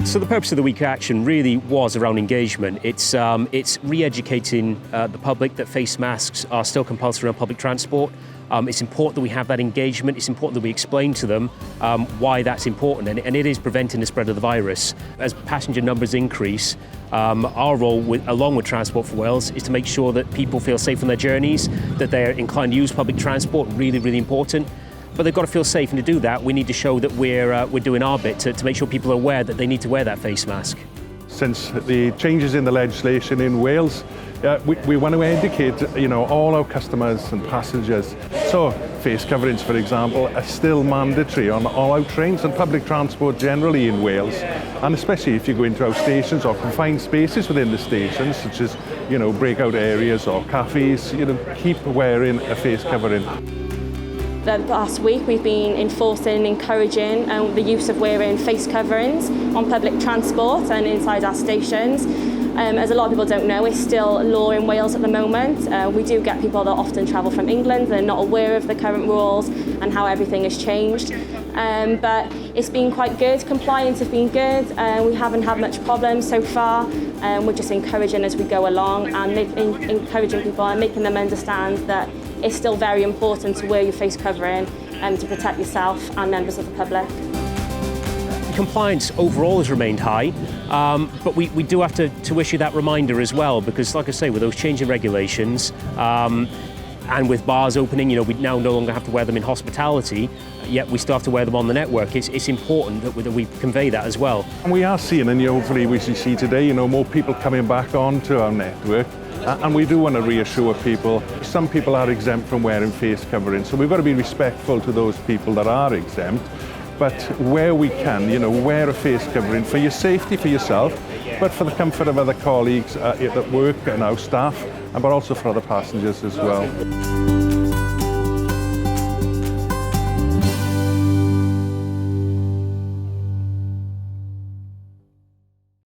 So the purpose of the week action really was around engagement. It's re-educating the public that face masks are still compulsory on public transport. It's important that we have that engagement. It's important that we explain to them why that's important, and it is preventing the spread of the virus. As passenger numbers increase, our role, along with Transport for Wales, is to make sure that people feel safe on their journeys, that they're inclined to use public transport. Really, really important. But they've got to feel safe, and to do that, we need to show that we're doing our bit to make sure people are aware that they need to wear that face mask. Since the changes in the legislation in Wales, we want to educate, all our customers and passengers. So face coverings, for example, are still mandatory on all our trains and public transport generally in Wales, and especially if you go into our stations or confined spaces within the stations, such as breakout areas or cafes. Keep wearing a face covering. The last week we've been enforcing and encouraging the use of wearing face coverings on public transport and inside our stations. As a lot of people don't know, it's still law in Wales at the moment. We do get people that often travel from England, they're not aware of the current rules and how everything has changed. But it's been quite good, compliance has been good, we haven't had much problems so far. We're just encouraging as we go along and encouraging people and making them understand that it's still very important to wear your face covering to protect yourself and members of the public. Compliance overall has remained high, but we do have to issue that reminder as well, because like I say, with those changing regulations and with bars opening, we now no longer have to wear them in hospitality, yet we still have to wear them on the network. It's important that we convey that as well. And we are seeing, and hopefully we see today, more people coming back onto our network. And we do want to reassure people, some people are exempt from wearing face coverings, so we've got to be respectful to those people that are exempt. But where we can, wear a face covering for your safety, for yourself, but for the comfort of other colleagues at work and our staff, but also for other passengers as well.